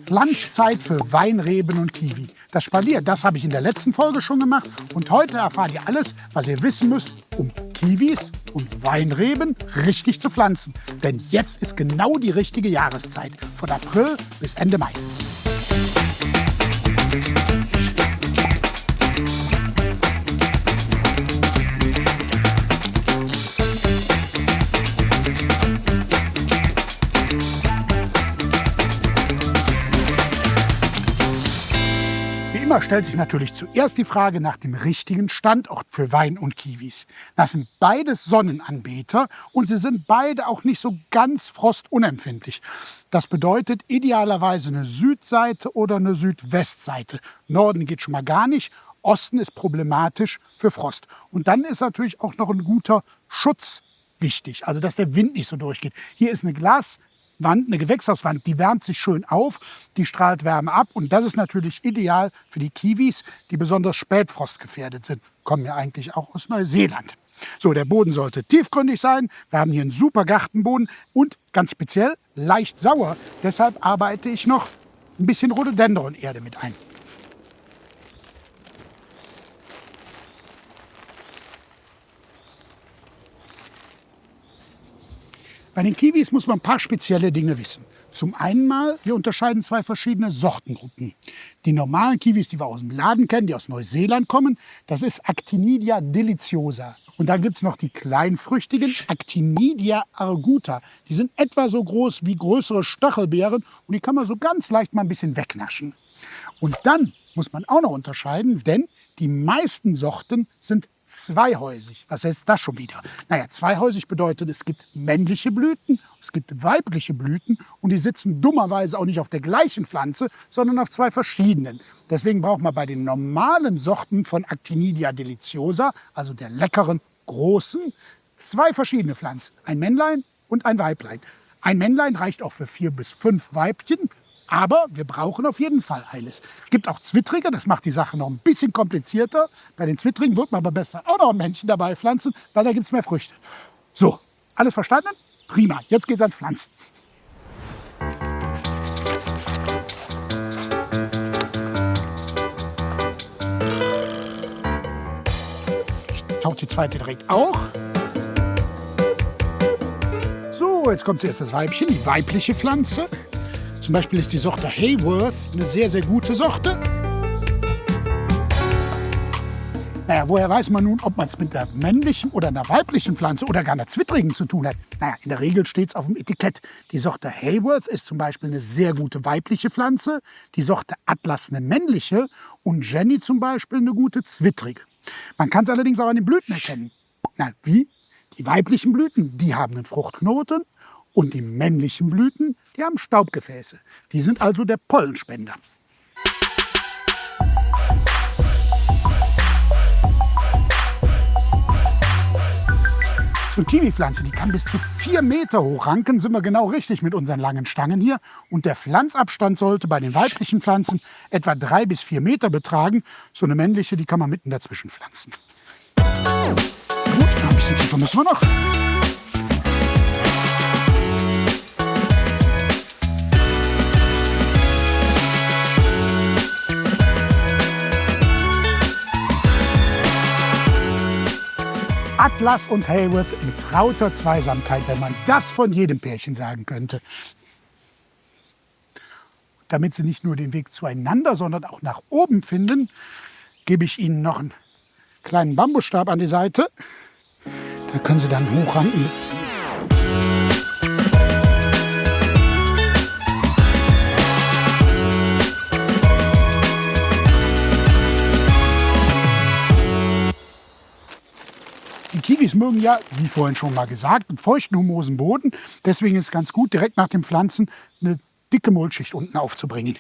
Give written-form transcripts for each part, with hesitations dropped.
Pflanzzeit für Weinreben und Kiwi. Das Spalier, das habe ich in der letzten Folge schon gemacht. Und heute erfahrt ihr alles, was ihr wissen müsst, um Kiwis und Weinreben richtig zu pflanzen. Denn jetzt ist genau die richtige Jahreszeit, von April bis Ende Mai. Immer stellt sich natürlich zuerst die Frage nach dem richtigen Standort für Wein und Kiwis. Das sind beides Sonnenanbeter und sie sind beide auch nicht so ganz frostunempfindlich. Das bedeutet idealerweise eine Südseite oder eine Südwestseite. Norden geht schon mal gar nicht, Osten ist problematisch für Frost. Und dann ist natürlich auch noch ein guter Schutz wichtig, also dass der Wind nicht so durchgeht. Hier ist eine Glaswand, eine Gewächshauswand, die wärmt sich schön auf, die strahlt Wärme ab und das ist natürlich ideal für die Kiwis, die besonders spätfrostgefährdet sind. Kommen ja eigentlich auch aus Neuseeland. So, der Boden sollte tiefgründig sein, wir haben hier einen super Gartenboden und ganz speziell leicht sauer. Deshalb arbeite ich noch ein bisschen Rhododendron-Erde mit ein. Bei den Kiwis muss man ein paar spezielle Dinge wissen. Zum einen mal, wir unterscheiden zwei verschiedene Sortengruppen. Die normalen Kiwis, die wir aus dem Laden kennen, die aus Neuseeland kommen, das ist Actinidia deliciosa. Und dann gibt es noch die kleinfrüchtigen Actinidia arguta. Die sind etwa so groß wie größere Stachelbeeren und die kann man so ganz leicht mal ein bisschen wegnaschen. Und dann muss man auch noch unterscheiden, denn die meisten Sorten sind zweihäusig. Was heißt das schon wieder? Naja, zweihäusig bedeutet, es gibt männliche Blüten, es gibt weibliche Blüten und die sitzen dummerweise auch nicht auf der gleichen Pflanze, sondern auf zwei verschiedenen. Deswegen braucht man bei den normalen Sorten von Actinidia deliciosa, also der leckeren, großen, zwei verschiedene Pflanzen. Ein Männlein und ein Weiblein. Ein Männlein reicht auch für 4 bis 5 Weibchen. Aber wir brauchen auf jeden Fall eines. Es gibt auch Zwittrige, das macht die Sache noch ein bisschen komplizierter. Bei den Zwittrigen wird man aber besser auch noch ein Männchen dabei pflanzen, weil da gibt es mehr Früchte. So, alles verstanden? Prima, jetzt geht's ans Pflanzen. Ich tauche die zweite direkt auch. So, jetzt kommt zuerst das Weibchen, die weibliche Pflanze. Zum Beispiel ist die Sorte Hayworth eine sehr, sehr gute Sorte. Naja, woher weiß man nun, ob man es mit einer männlichen oder einer weiblichen Pflanze oder gar einer zwittrigen zu tun hat? Naja, in der Regel steht es auf dem Etikett. Die Sorte Hayworth ist zum Beispiel eine sehr gute weibliche Pflanze, die Sorte Atlas eine männliche und Jenny zum Beispiel eine gute zwittrige. Man kann es allerdings auch an den Blüten erkennen. Na, wie? Die weiblichen Blüten, die haben einen Fruchtknoten. Und die männlichen Blüten, die haben Staubgefäße. Die sind also der Pollenspender. So eine Kiwipflanze, die kann bis zu 4 Meter hoch ranken, sind wir genau richtig mit unseren langen Stangen hier. Und der Pflanzabstand sollte bei den weiblichen Pflanzen etwa 3 bis 4 Meter betragen. So eine männliche, die kann man mitten dazwischen pflanzen. Gut, ein bisschen tiefer müssen wir noch. Atlas und Hayworth in trauter Zweisamkeit, wenn man das von jedem Pärchen sagen könnte. Damit sie nicht nur den Weg zueinander, sondern auch nach oben finden, gebe ich ihnen noch einen kleinen Bambusstab an die Seite. Da können sie dann hochranken. Die Kiwis mögen ja, wie vorhin schon mal gesagt, einen feuchten, humosen Boden. Deswegen ist es ganz gut, direkt nach dem Pflanzen eine dicke Mulchschicht unten aufzubringen.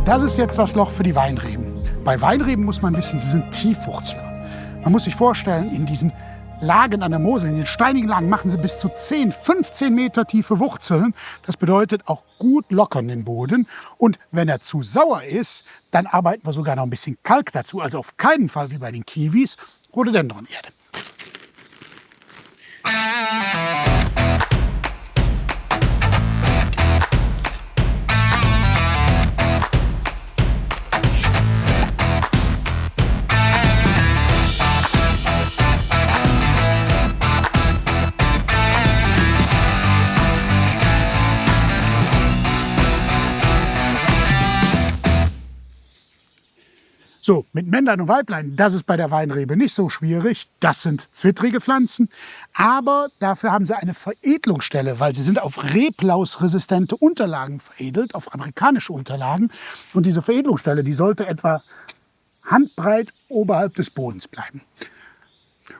Das ist jetzt das Loch für die Weinreben. Bei Weinreben muss man wissen, sie sind Tiefwurzler. Man muss sich vorstellen, in diesen Lagen an der Mosel, in den steinigen Lagen, machen sie bis zu 10, 15 Meter tiefe Wurzeln. Das bedeutet auch gut lockern den Boden. Und wenn er zu sauer ist, dann arbeiten wir sogar noch ein bisschen Kalk dazu. Also auf keinen Fall wie bei den Kiwis Rhododendronerde. So, mit Männlein und Weiblein, das ist bei der Weinrebe nicht so schwierig. Das sind zwittrige Pflanzen, aber dafür haben sie eine Veredelungsstelle, weil sie sind auf reblausresistente Unterlagen veredelt, auf amerikanische Unterlagen. Und diese Veredelungsstelle, die sollte etwa handbreit oberhalb des Bodens bleiben.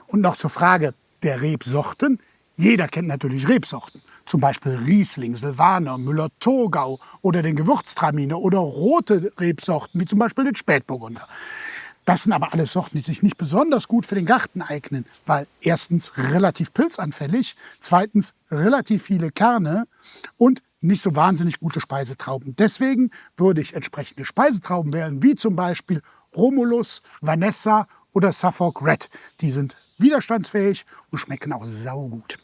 Und noch zur Frage der Rebsorten. Jeder kennt natürlich Rebsorten. Zum Beispiel Riesling, Silvaner, Müller-Thurgau oder den Gewürztraminer oder rote Rebsorten, wie zum Beispiel den Spätburgunder. Das sind aber alles Sorten, die sich nicht besonders gut für den Garten eignen, weil erstens relativ pilzanfällig, zweitens relativ viele Kerne und nicht so wahnsinnig gute Speisetrauben. Deswegen würde ich entsprechende Speisetrauben wählen, wie zum Beispiel Romulus, Vanessa oder Suffolk Red. Die sind widerstandsfähig und schmecken auch saugut.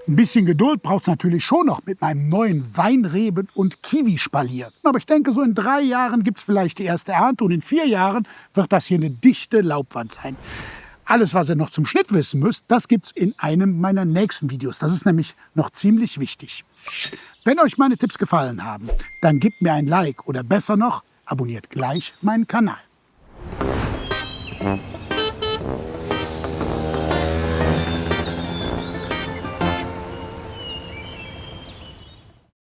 Ein bisschen Geduld braucht es natürlich schon noch mit meinem neuen Weinreben- und Kiwispalier. Aber ich denke, so in 3 Jahren gibt es vielleicht die erste Ernte und in 4 Jahren wird das hier eine dichte Laubwand sein. Alles, was ihr noch zum Schnitt wissen müsst, das gibt es in einem meiner nächsten Videos. Das ist nämlich noch ziemlich wichtig. Wenn euch meine Tipps gefallen haben, dann gebt mir ein Like oder besser noch, abonniert gleich meinen Kanal.